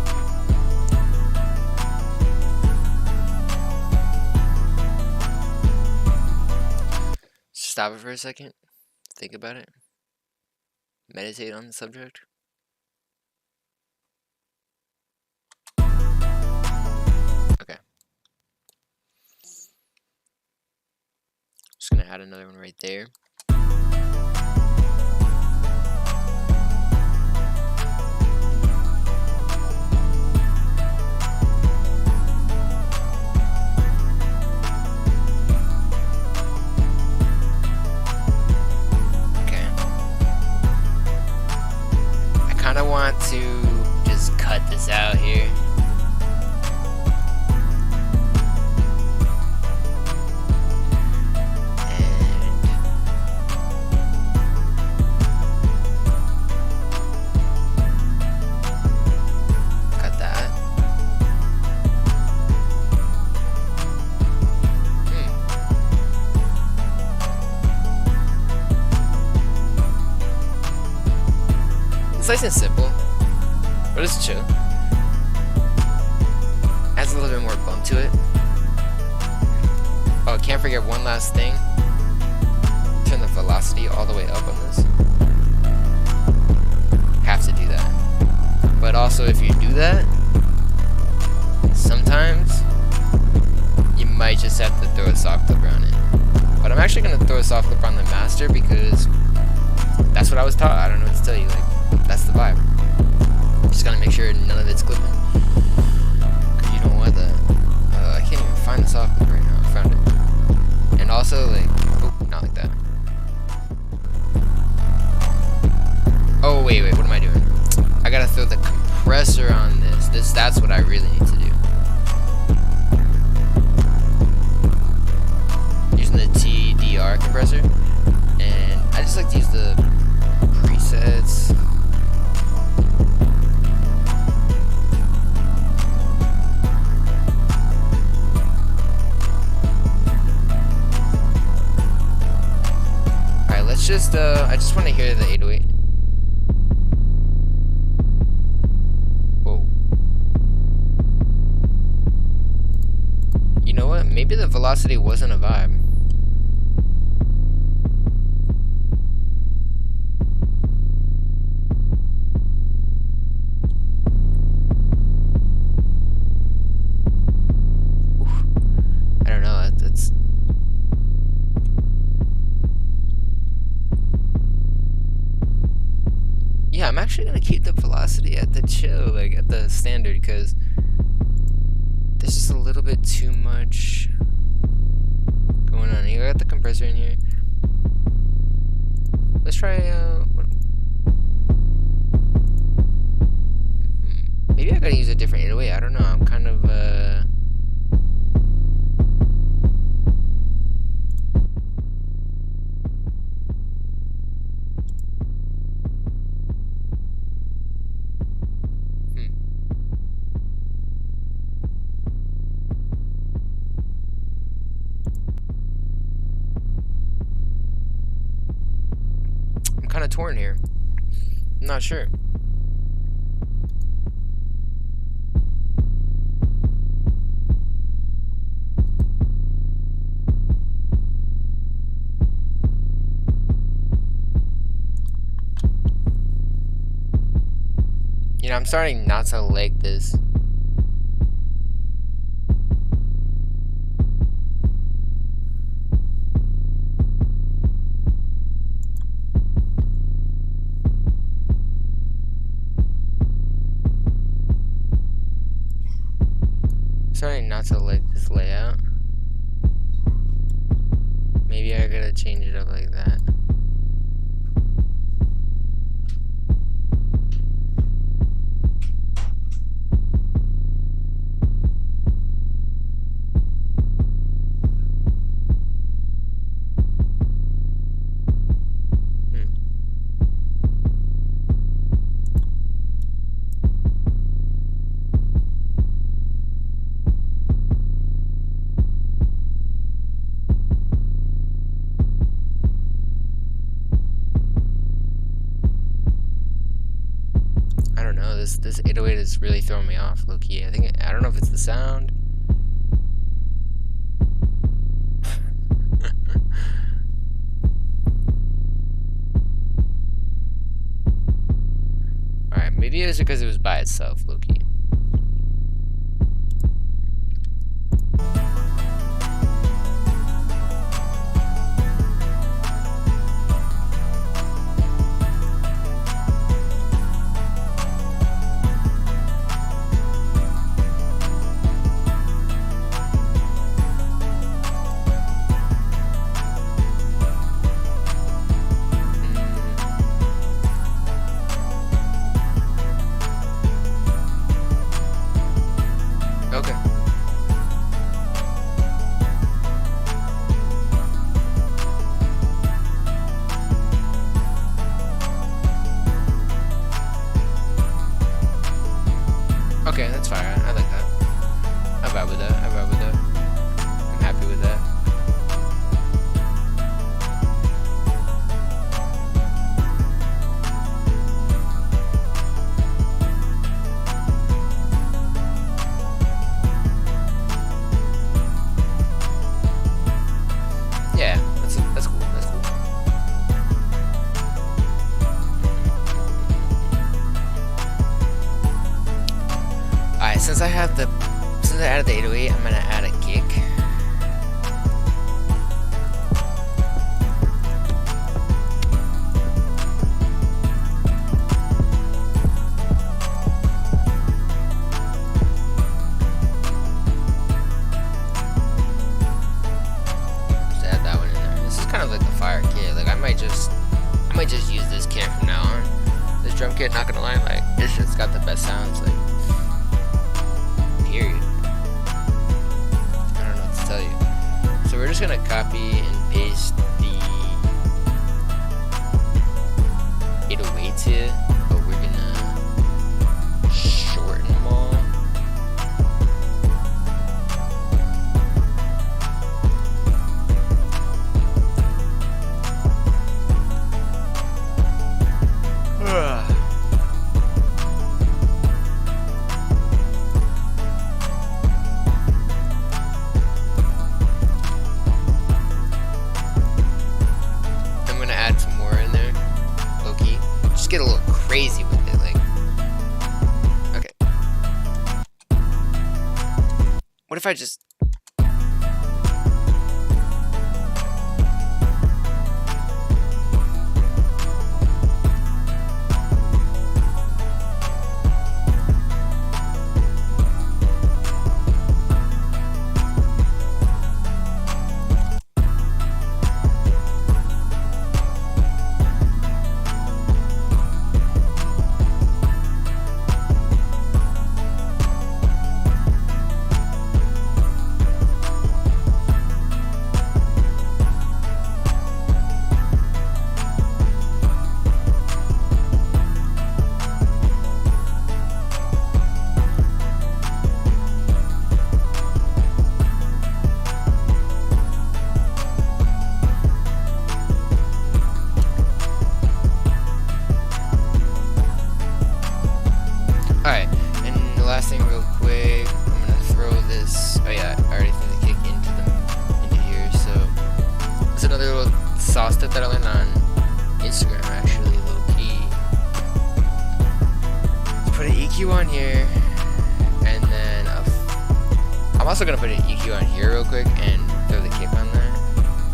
Stop it for a second. Think about it. Meditate on the subject. Okay. Just gonna add another one right there. I want to just cut this out here. And cut that. It's nice and simple, but it's chill. Adds a little bit more bump to it. Oh, can't forget one last thing. Turn the velocity all the way up on this. Have to do that. But also, if you do that, sometimes you might just have to throw a soft clip on it. But I'm actually gonna throw a soft clip on the master because that's what I was taught. I don't know what to tell you. Like, that's the vibe. Just gotta make sure none of it's clipping. Cause you don't want that. I can't even find the soft clip right now. I found it. And also, like, oh, not like that. Oh, wait, what am I doing? I gotta throw the compressor on this. That's what I really need to do. Using the TDR compressor. And I just like to use the presets. Alright, let's just, I just want to hear the 808. Whoa. You know what? Maybe the velocity wasn't a vibe. Yeah, I'm actually gonna keep the velocity at the chill, like at the standard, because there's just a little bit too much going on. You got the compressor in here. Let's try, maybe I gotta use a different 808. I don't know. I'm kind of, kind of torn here. I'm not sure. You know, I'm starting not to like this. Starting not to like this layout. Maybe I gotta change it up like that. this 808 is really throwing me off, low key. I don't know if it's the sound. Alright, maybe it was because it was by itself, low key. Okay, that's fine. I like that. I vibe with that. I'm happy with that. Yeah, that's cool. That's cool. Alright, since I added the 808, I'm gonna add a kick. Just add that one in there. This is kind of like the fire kit. Like I might just use this kit from now on. This drum kit, not gonna lie, like this shit's got the best sounds, like period. I don't know what to tell you. So we're just gonna copy and paste the 808s here, but we're gonna shorten them all. Get a little crazy with it, like. Okay. What if I just. Alright, and the last thing real quick, I'm gonna throw this, oh yeah, I already threw the kick into here, so it's another little sauce tip that I learned on Instagram, actually, low key. Let's put an EQ on here, and then I'm also gonna put an EQ on here real quick and throw the kick on there,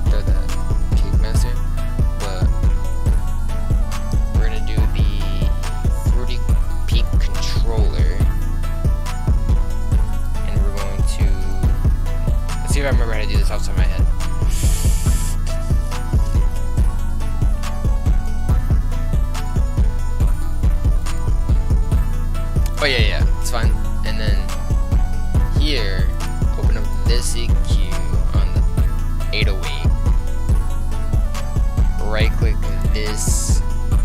throw the kick master, but we're gonna do the fruity peak controller, and we're going to, let's see if I remember how to do this off the top of my head. Oh yeah, it's fine. And then here, open up this EQ on the 808. Right click this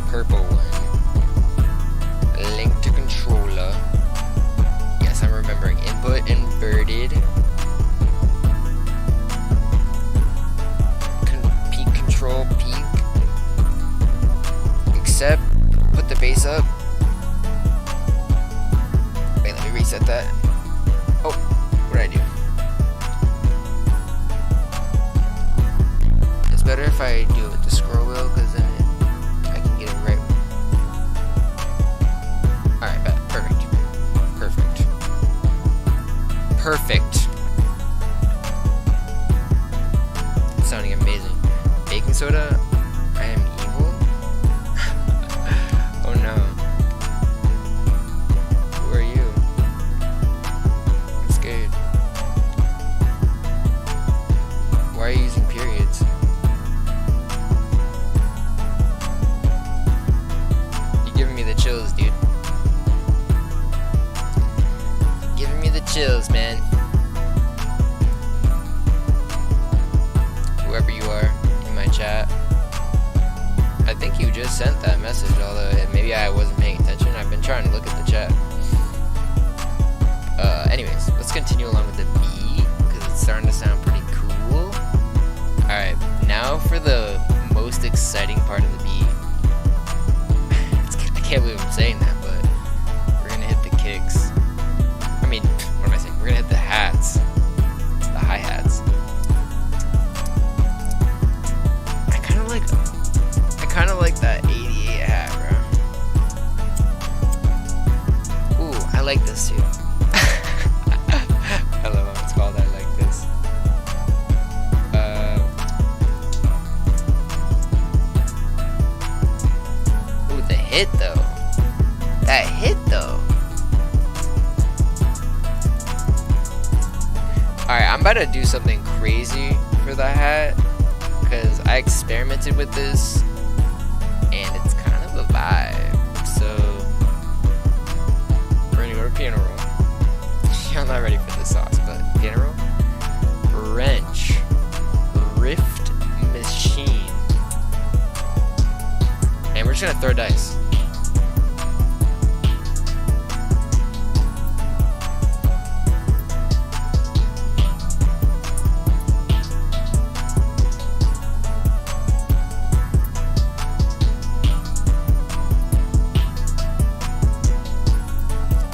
purple one. Link to controller. Yes, I'm remembering. Input inverted. Peak control peak. Accept. Put the bass up. if I do it with the scroll wheel, because then I can get it right. Alright, bet. Perfect. Perfect. Perfect. Sounding amazing. Baking soda? I am evil? Oh no. Who are you? I'm scared. Why are you using periods? You're giving me the chills, dude. You're giving me the chills, man. Whoever you are in my chat. I think you just sent that message, although maybe I wasn't paying attention. I've been trying to look at the chat. Anyways, let's continue along with the B, because it's starting to sound pretty cool. Alright, now for the most exciting part of the B. I can't believe I'm saying that, but we're gonna hit the kicks. I mean, what am I saying? We're gonna hit the hats. The hi-hats. I kind of like that 88 hat, bro. Ooh, I like this too. I love how it's called. I like this. Ooh, the hit though. That hit though. Alright, I'm about to do something crazy for the hat, because I experimented with this and it's kind of a vibe. So we're gonna go to piano roll. I'm not ready for the sauce, but piano roll, wrench, rift machine, and we're just gonna throw dice.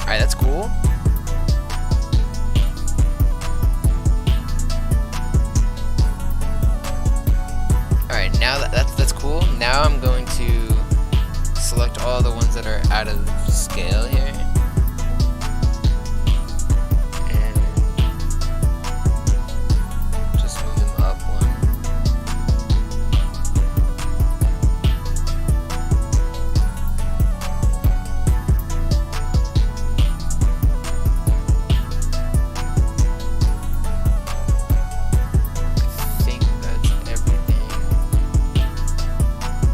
Alright, that's cool. Alright, now that's cool. Now I'm going to select all the ones that are out of scale here. And just move them up one.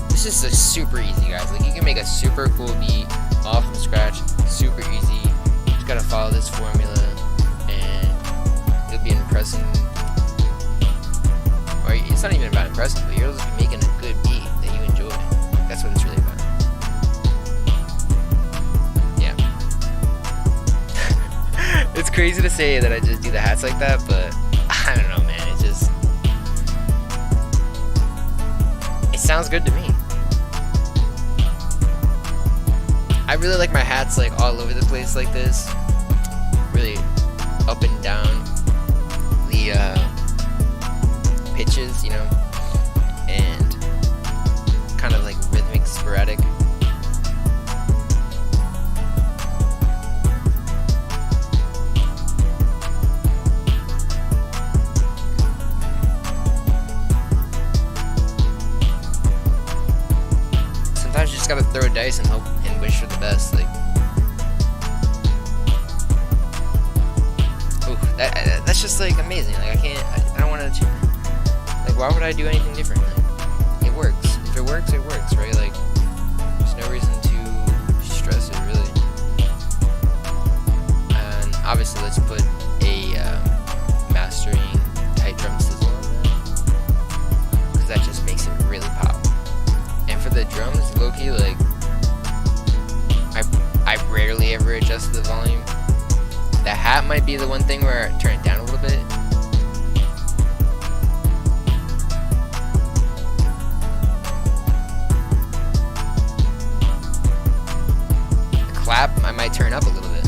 This is a super easy, guys. Like, you can make a super cool beat all from scratch, super easy. Just gotta follow this formula and you'll be impressing, or it's not even about impressing, but you'll just be making a good beat that you enjoy. That's what it's really about. Yeah. It's crazy to say that I just do the hats like that, but I don't know, man. It sounds good to me. I really like my hats like all over the place like this, really up and down the pitches, you know, and kind of like rhythmic, sporadic. Sometimes you just gotta throw a dice and hope and wish for the best. Like, ooh, that's just like amazing. Like, I don't want to. Like, why would I do anything different? Like, it works. If it works, it works, right? Like, there's no reason to stress it, really. And obviously, let's put a mastering tight drum sizzle on that, because that just makes it really pop. And for the drums, low-key, like, I rarely ever adjust the volume. The hat might be the one thing where I turn it down a little bit. The clap, I might turn up a little bit.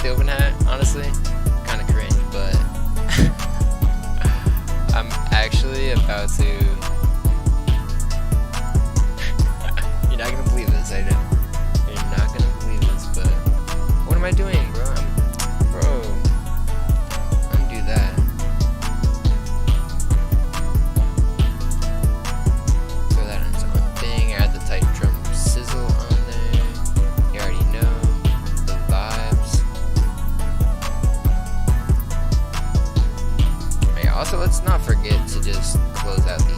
the open hat, honestly. Kind of cringe, but I'm actually about to. You're not gonna believe this, I know. You're not gonna believe this, but what am I doing, bro? Undo that. Throw that on its own thing. Add the tight drum sizzle on there. You already know the vibes. Hey, also, let's not forget to just close out these.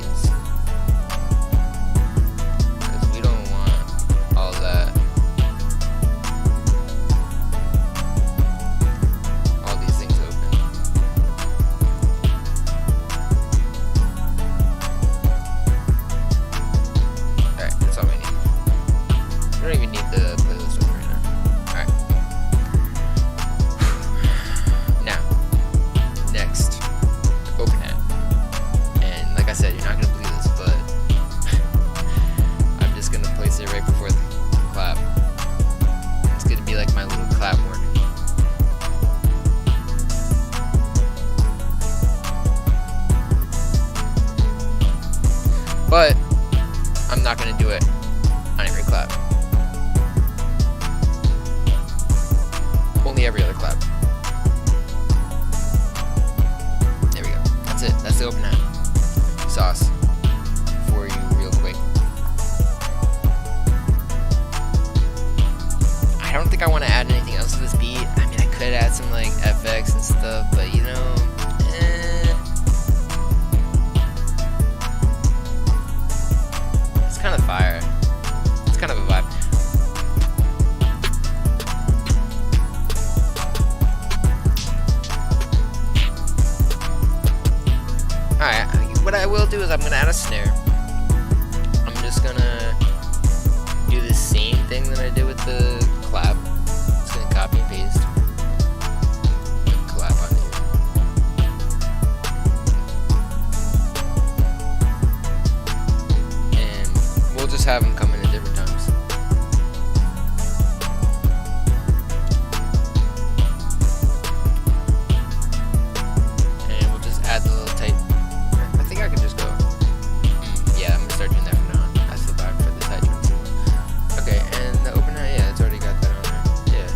But I'm not gonna do it on every clap. Only every other clap. There we go. That's it. That's the open hat. Sauce for you real quick. I don't think I want to add anything else to this beat. I mean, I could add some like FX and stuff, but you know, it's kind of fire. It's kind of a vibe. Alright, what I will do is I'm gonna add a snare. I'm just gonna do the same thing that I did with the clap. Just gonna copy and paste. Clap on here. And we'll just have them come in at different times. And we'll just add the little tight. I think I can just go. Yeah, I'm gonna start doing that from now on. That's the vibe for the tight drums. Okay, and the open hat, yeah, it's already got that on there. Yeah.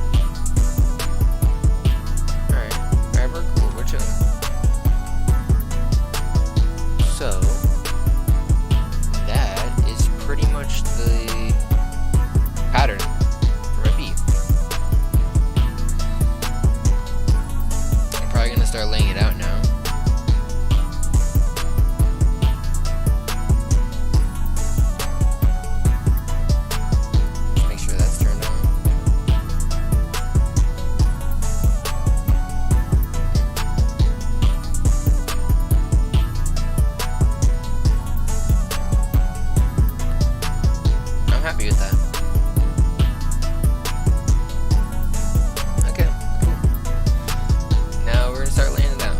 Alright, we're cool, we're chilling. So, that is pretty much the pattern for my beat. I'm probably gonna start laying it out now. Make sure that's turned on. I'm happy with that. Okay, cool. Now we're gonna start laying it down.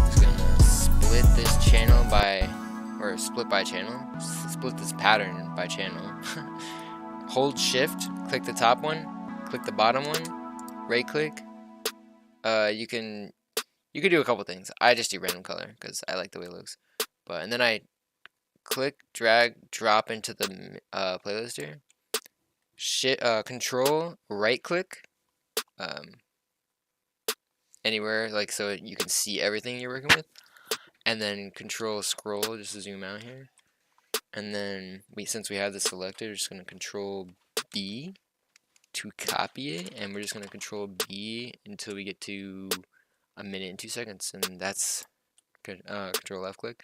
Just gonna split this channel by, or split by channel. Split this pattern by channel. Hold shift, click the top one, click the bottom one, right click. You can do a couple things. I just do random color because I like the way it looks. But and then I click, drag, drop into the playlist here. Control, right click, anywhere, like so you can see everything you're working with, and then control scroll just to zoom out here. And then since we have this selected, we're just gonna control B to copy it, and we're just gonna control B until we get to 1 minute and 2 seconds, and that's good. Control left click,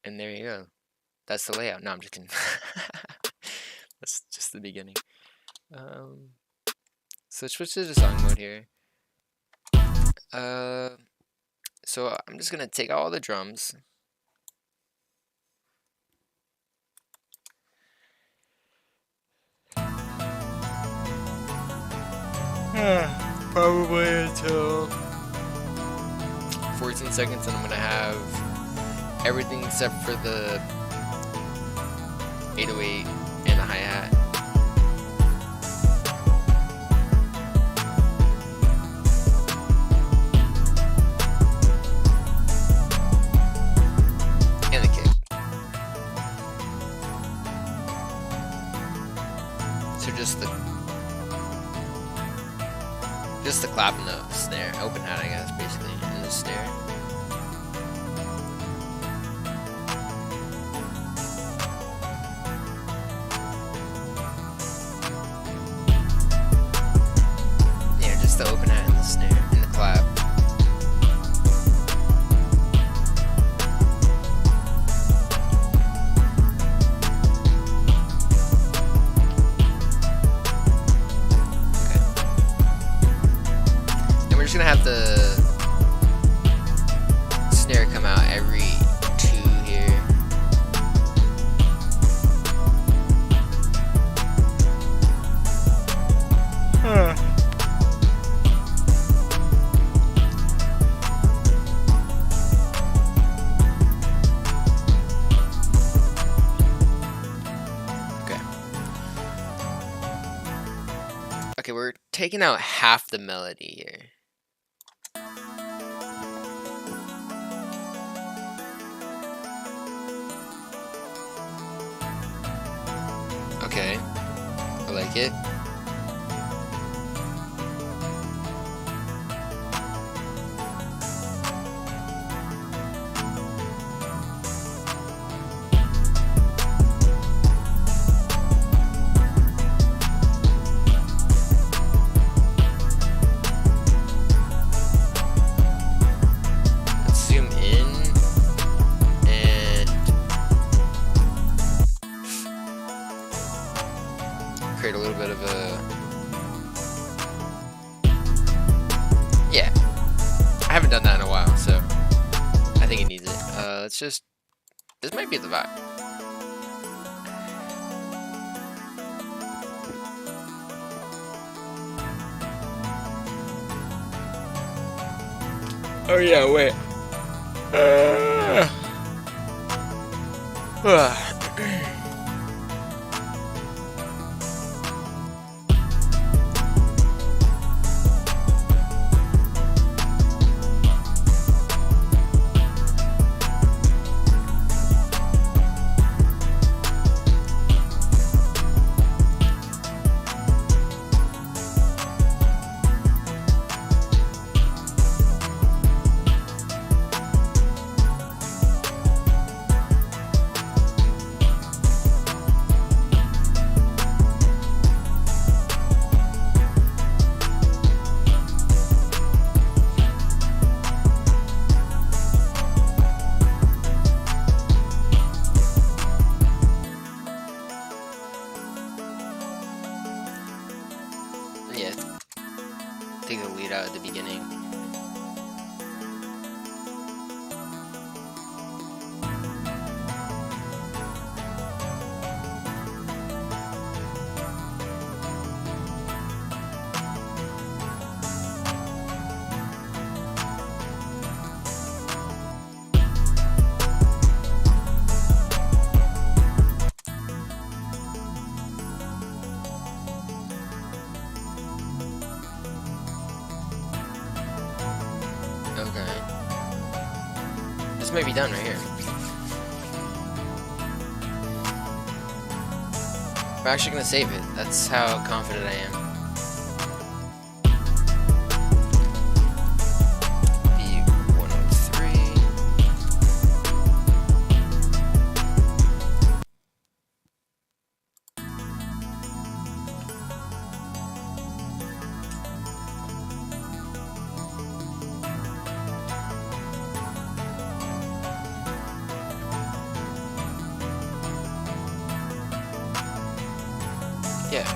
and there you go. That's the layout. No, I'm just kidding. That's just the beginning. So switch to the song mode here. So I'm just gonna take all the drums. Probably until 14 seconds, and I'm gonna have everything except for the 808 and the hi-hat. So just the clap and the snare, open hat, I guess, basically, and the snare. Yeah, just the open hat and the snare and the clap. We're just gonna have the snare come out every 2 here. Okay, we're taking out half the melody here. Okay, I like it. Let's zoom in and create a little bit of a, yeah, I haven't done that in a while, so I think it needs it. Let's just, this might be the vibe. Oh yeah, wait. Yeah, take the lead out at the beginning. Okay. This may be done right here. We're actually gonna save it. That's how confident I am. Yeah.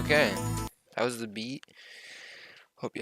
Okay, that was the beat.